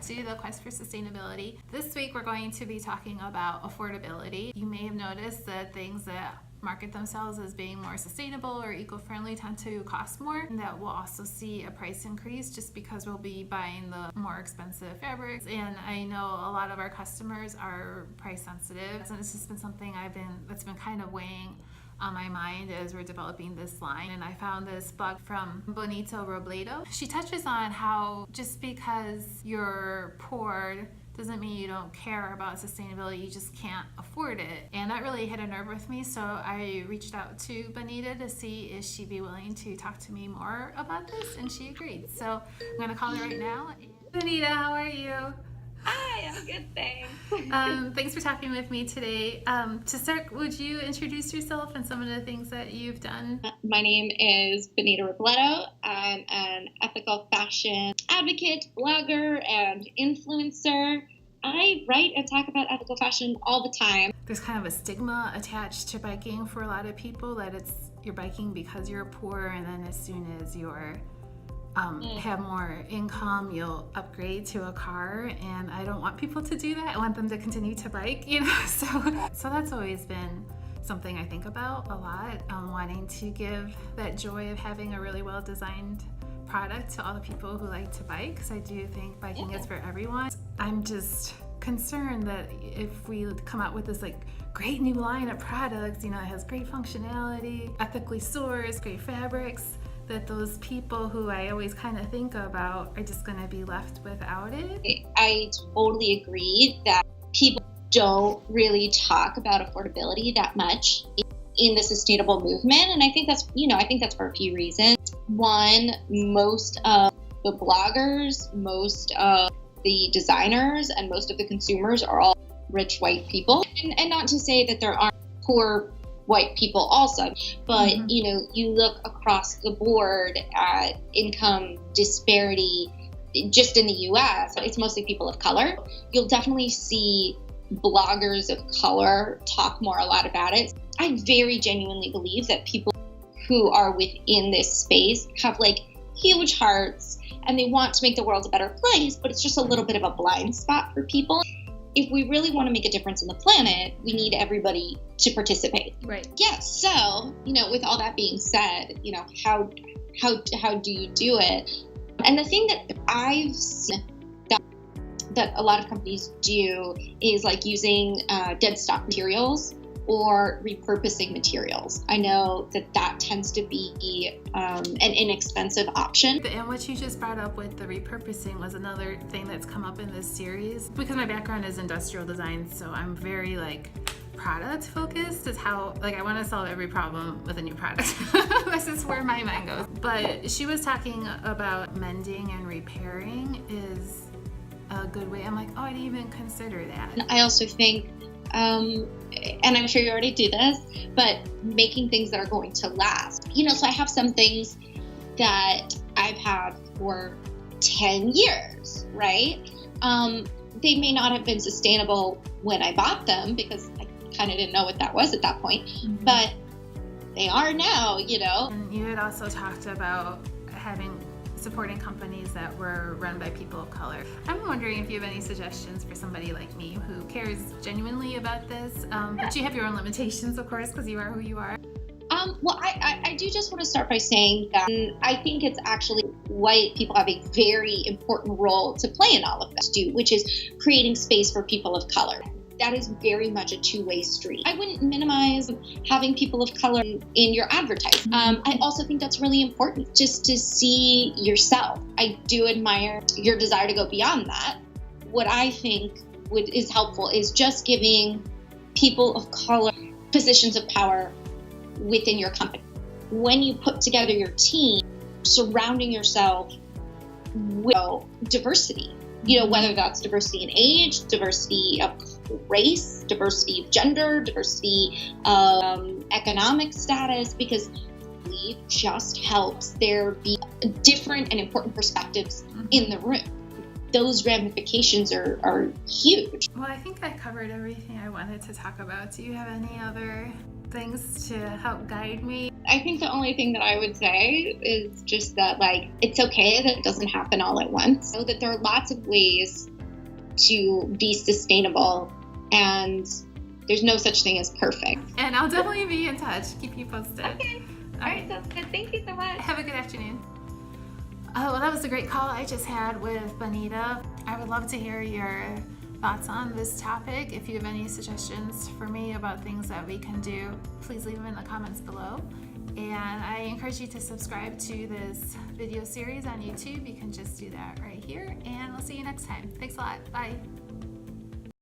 to the Quest for Sustainability. This week we're going to be talking about affordability. You may have noticed that things that market themselves as being more sustainable or eco-friendly tend to cost more, and that we'll also see a price increase just because we'll be buying the more expensive fabrics. And I know a lot of our customers are price sensitive, and it's just been something that's been kind of weighing on my mind as we're developing this line. And I found this blog from Benita Robledo. She touches on how just because you're poor doesn't mean you don't care about sustainability, you just can't afford it. And that really hit a nerve with me, so I reached out to Benita to see if she'd be willing to talk to me more about this, and she agreed. So I'm gonna call her right now. Benita, how are you? Hi, I'm good, thanks. Thanks for talking with me today. To start, would you introduce yourself and some of the things that you've done? My name is Benita Robledo. I'm an ethical fashion advocate, blogger, and influencer. I write and talk about ethical fashion all the time. There's kind of a stigma attached to biking for a lot of people that you're biking because you're poor, and then as soon as you're have more income, you'll upgrade to a car, and I don't want people to do that. I want them to continue to bike, so that's always been something I think about a lot, wanting to give that joy of having a really well designed product to all the people who like to bike, because I do think biking is for everyone. I'm just concerned that if we come out with this great new line of products, it has great functionality, ethically sourced, great fabrics, that those people who I always kind of think about are just going to be left without it. I totally agree that people don't really talk about affordability that much in the sustainable movement, and I think that's for a few reasons. One, most of the bloggers, most of the designers, and most of the consumers are all rich white people, and not to say that there aren't poor white people also, but you look across the board at income disparity just in the US, it's mostly people of color. You'll definitely see bloggers of color talk a lot about it. I very genuinely believe that people who are within this space have huge hearts and they want to make the world a better place, but it's just a little bit of a blind spot for people. If we really want to make a difference in the planet, we need everybody to participate. Right. Yeah. So, with all that being said, how do you do it? And the thing that I've seen that a lot of companies do is using dead stock materials or repurposing materials. I know that tends to be an inexpensive option. And what you just brought up with the repurposing was another thing that's come up in this series. Because my background is industrial design, so I'm very product focused, is how I want to solve every problem with a new product. This is where my mind goes. But she was talking about mending and repairing is a good way. I'm like, oh, I didn't even consider that. I also think and I'm sure you already do this, but making things that are going to last. So I have some things that I've had for 10 years, right? They may not have been sustainable when I bought them because I kind of didn't know what that was at that point, but they are now, And you had also talked about supporting companies that were run by people of color. I'm wondering if you have any suggestions for somebody like me who cares genuinely about this, but you have your own limitations, of course, because you are who you are. Well, I do just want to start by saying that I think it's actually white people have a very important role to play in all of this, which is creating space for people of color. That is very much a two-way street. I wouldn't minimize having people of color in your advertising. I also think that's really important, just to see yourself. I do admire your desire to go beyond that. What I think is helpful is just giving people of color positions of power within your company. When you put together your team, surrounding yourself with diversity, whether that's diversity in age, diversity of race, diversity of gender, diversity of economic status, because it just helps there be different and important perspectives in the room. Those ramifications are huge. Well, I think I covered everything I wanted to talk about. Do you have any other things to help guide me? I think the only thing that I would say is just that, it's okay that it doesn't happen all at once. So that there are lots of ways to be sustainable, and there's no such thing as perfect. And I'll definitely be in touch. Keep you posted. Okay. All right, sounds good. Thank you so much. Have a good afternoon. Oh, well, that was a great call I just had with Benita. I would love to hear your thoughts on this topic. If you have any suggestions for me about things that we can do, please leave them in the comments below. And I encourage you to subscribe to this video series on YouTube. You can just do that right here. And we'll see you next time. Thanks a lot. Bye.